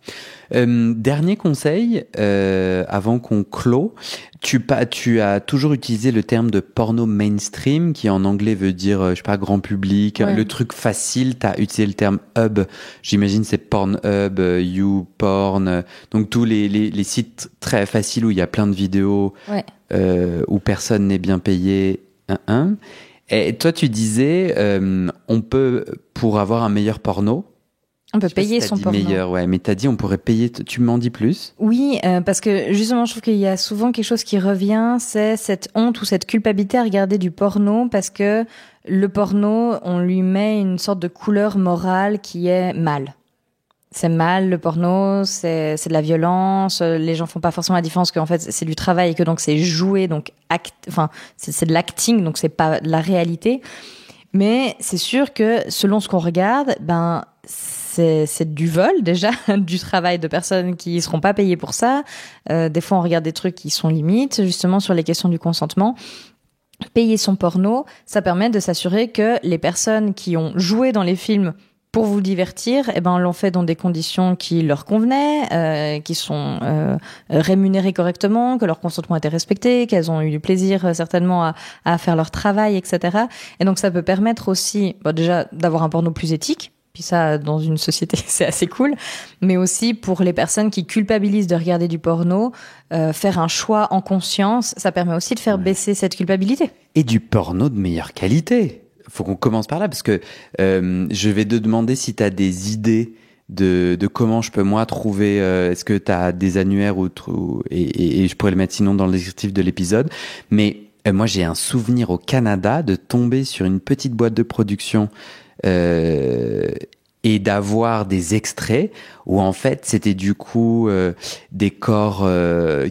Dernier conseil, avant qu'on clôt, tu as toujours utilisé le terme de porno mainstream, qui en anglais veut dire, grand public. Ouais. Le truc facile, tu as utilisé le terme hub. J'imagine c'est Pornhub, YouPorn. Donc tous les sites très faciles où il y a plein de vidéos, où personne n'est bien payé. Et toi, tu disais, on peut, pour avoir un meilleur porno, on peut payer son porno. Meilleur, mais t'as dit on pourrait payer. Tu m'en dis plus? Oui, parce que justement, je trouve qu'il y a souvent quelque chose qui revient, c'est cette honte ou cette culpabilité à regarder du porno, parce que le porno, on lui met une sorte de couleur morale qui est mal. C'est mal, le porno, c'est de la violence, les gens font pas forcément la différence qu'en fait c'est du travail et que donc c'est joué, donc c'est de l'acting, donc c'est pas de la réalité. Mais c'est sûr que selon ce qu'on regarde, c'est du vol déjà, du travail de personnes qui seront pas payées pour ça. Des fois, on regarde des trucs qui sont limites, justement sur les questions du consentement. Payer son porno, ça permet de s'assurer que les personnes qui ont joué dans les films pour vous divertir, eh ben, l'ont fait dans des conditions qui leur convenaient, qui sont rémunérées correctement, que leur consentement a été respecté, qu'elles ont eu du plaisir certainement à faire leur travail, etc. Et donc, ça peut permettre aussi, déjà, d'avoir un porno plus éthique. Puis ça, dans une société, c'est assez cool. Mais aussi pour les personnes qui culpabilisent de regarder du porno, faire un choix en conscience, ça permet aussi de faire baisser cette culpabilité. Et du porno de meilleure qualité. Faut qu'on commence par là, parce que je vais te demander si tu as des idées de comment je peux, moi, trouver... est-ce que tu as des annuaires et je pourrais le mettre sinon dans le descriptif de l'épisode. Mais moi, j'ai un souvenir au Canada de tomber sur une petite boîte de production et d'avoir des extraits où en fait c'était du coup des corps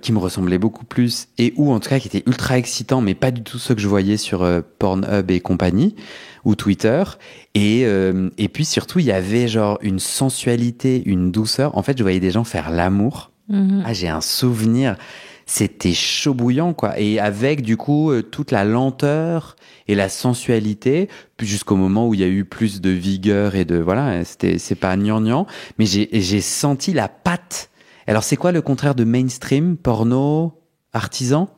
qui me ressemblaient beaucoup plus et où en tout cas qui étaient ultra excitants, mais pas du tout ceux que je voyais sur Pornhub et compagnie ou Twitter, et puis surtout il y avait genre une sensualité, une douceur. En fait je voyais des gens faire l'amour. J'ai un souvenir, c'était chaud bouillant quoi, et avec du coup toute la lenteur et la sensualité, puis jusqu'au moment où il y a eu plus de vigueur et de voilà, c'est pas gnangnan, mais j'ai senti la patte. Alors c'est quoi le contraire de mainstream, porno artisan?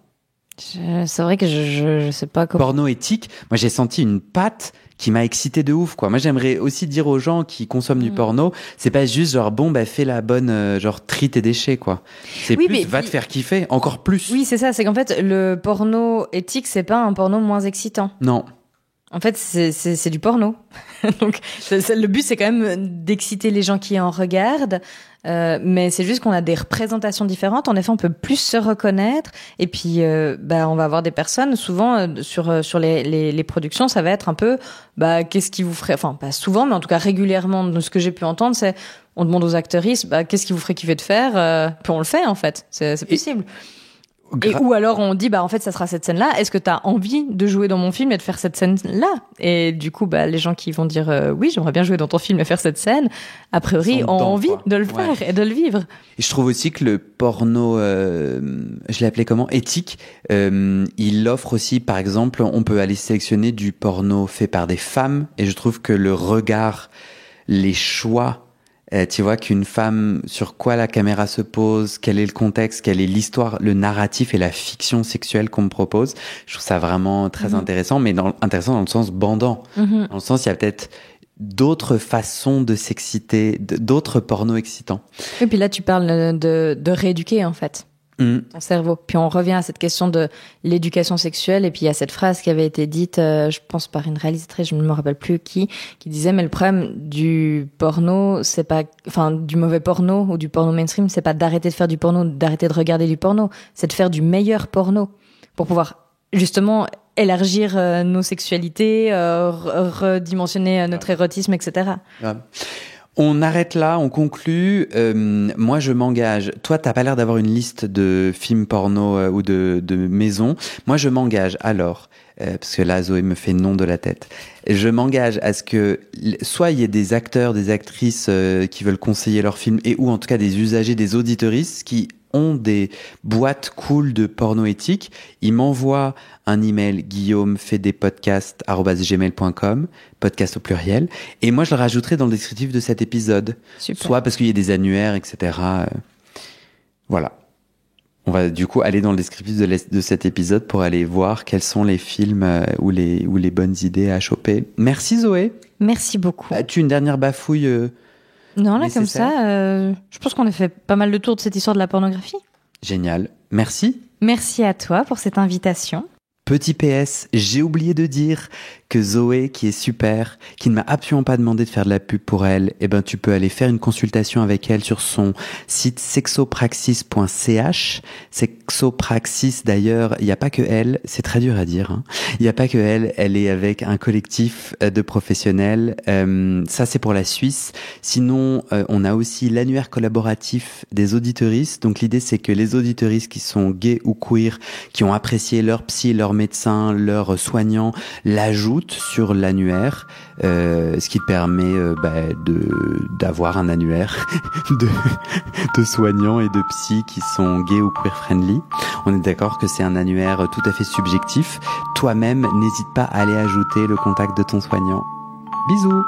C'est vrai que je sais pas comment. Porno éthique. Moi j'ai senti une patte qui m'a excité de ouf quoi. Moi j'aimerais aussi dire aux gens qui consomment du porno, c'est pas juste genre bon bah fais la bonne genre trie tes déchets quoi. C'est oui, plus va te faire kiffer encore plus. Oui, c'est ça, c'est qu'en fait le porno éthique c'est pas un porno moins excitant. Non. En fait, c'est du porno. Donc, le but, c'est quand même d'exciter les gens qui en regardent. Mais c'est juste qu'on a des représentations différentes. En effet, on peut plus se reconnaître. Et puis, on va avoir des personnes, souvent, sur les productions, ça va être un peu, qu'est-ce qui vous ferait, enfin, pas souvent, mais en tout cas, régulièrement, de ce que j'ai pu entendre, c'est, on demande aux actrices, qu'est-ce qui vous ferait kiffer de faire? Puis on le fait, en fait. C'est possible. Et ou alors on dit en fait ça sera cette scène-là. Est-ce que t'as envie de jouer dans mon film et de faire cette scène-là? Et du coup les gens qui vont dire oui j'aimerais bien jouer dans ton film et faire cette scène, a priori ont envie de le faire et de le vivre. Et je trouve aussi que le porno, je l'ai appelé comment, éthique, il offre aussi par exemple on peut aller sélectionner du porno fait par des femmes et je trouve que le regard, les choix. Tu vois qu'une femme, sur quoi la caméra se pose, quel est le contexte, quelle est l'histoire, le narratif et la fiction sexuelle qu'on me propose. Je trouve ça vraiment très intéressant, mais intéressant dans le sens bandant. Dans le sens, il y a peut-être d'autres façons de s'exciter, d'autres pornos excitants. Et puis là, tu parles de rééduquer, en fait. Ton cerveau. Puis on revient à cette question de l'éducation sexuelle et puis il y a cette phrase qui avait été dite, je pense par une réalisatrice, je ne me rappelle plus qui disait mais le problème du porno, c'est pas, enfin du mauvais porno ou du porno mainstream, c'est pas d'arrêter de faire du porno, d'arrêter de regarder du porno, c'est de faire du meilleur porno pour pouvoir justement élargir nos sexualités, redimensionner notre érotisme, etc. Ouais. On arrête là, on conclut. Moi, je m'engage. Toi, t'as pas l'air d'avoir une liste de films porno ou de maisons. Moi, je m'engage alors, parce que là, Zoé me fait non de la tête. Je m'engage à ce que soit il y ait des acteurs, des actrices qui veulent conseiller leurs films et ou en tout cas des usagers, des auditeuristes qui ont des boîtes cool de porno éthique, ils m'envoient un email guillaumefaidespodcasts@gmail.com, podcast au pluriel, et moi je le rajouterai dans le descriptif de cet épisode. Super. Soit parce qu'il y a des annuaires, etc. Voilà. On va du coup aller dans le descriptif de cet épisode pour aller voir quels sont les films ou les bonnes idées à choper. Merci Zoé. Merci beaucoup. As-tu une dernière bafouille Non, là, comme ça, je pense qu'on a fait pas mal de tours de cette histoire de la pornographie. Génial. Merci. Merci à toi pour cette invitation. Petit PS, j'ai oublié de dire que Zoé, qui est super, qui ne m'a absolument pas demandé de faire de la pub pour elle, tu peux aller faire une consultation avec elle sur son site sexopraxis.ch. Sexopraxis, d'ailleurs, il n'y a pas que elle, c'est très dur à dire, hein. Il n'y a pas que elle est avec un collectif de professionnels. Ça, c'est pour la Suisse. Sinon, on a aussi l'annuaire collaboratif des auditeuristes. Donc, l'idée, c'est que les auditeuristes qui sont gays ou queer, qui ont apprécié leur psy, leur médecin, leur soignant, l'ajoutent ajoute sur l'annuaire, ce qui te permet d'avoir un annuaire de soignants et de psys qui sont gays ou queer friendly. On est d'accord que c'est un annuaire tout à fait subjectif. Toi-même, n'hésite pas à aller ajouter le contact de ton soignant. Bisous!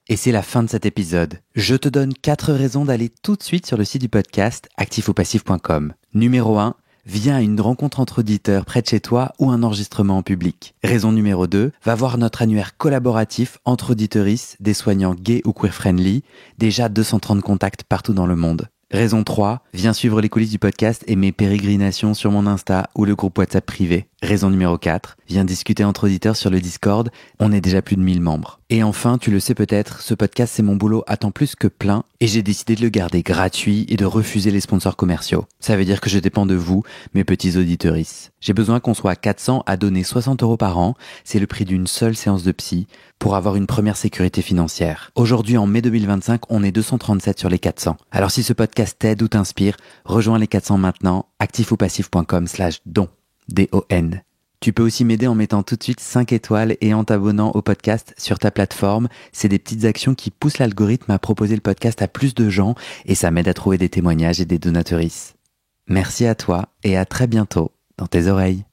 Et c'est la fin de cet épisode. Je te donne 4 raisons d'aller tout de suite sur le site du podcast actifopassif.com. Numéro 1, viens à une rencontre entre auditeurs près de chez toi ou un enregistrement en public. Raison numéro 2, va voir notre annuaire collaboratif entre auditeuristes, des soignants gays ou queer friendly, déjà 230 contacts partout dans le monde. Raison 3, viens suivre les coulisses du podcast et mes pérégrinations sur mon Insta ou le groupe WhatsApp privé. Raison numéro 4, viens discuter entre auditeurs sur le Discord, on est déjà plus de 1000 membres. Et enfin, tu le sais peut-être, ce podcast c'est mon boulot à temps plus que plein et j'ai décidé de le garder gratuit et de refuser les sponsors commerciaux. Ça veut dire que je dépends de vous, mes petits auditeuristes. J'ai besoin qu'on soit 400 à donner 60 € par an, c'est le prix d'une seule séance de psy, pour avoir une première sécurité financière. Aujourd'hui, en mai 2025, on est 237 sur les 400. Alors si ce podcast t'aide ou t'inspire, rejoins les 400 maintenant, actifopassif.com/don. D-O-N. Tu peux aussi m'aider en mettant tout de suite 5 étoiles et en t'abonnant au podcast sur ta plateforme. C'est des petites actions qui poussent l'algorithme à proposer le podcast à plus de gens et ça m'aide à trouver des témoignages et des donateurices. Merci à toi et à très bientôt dans tes oreilles.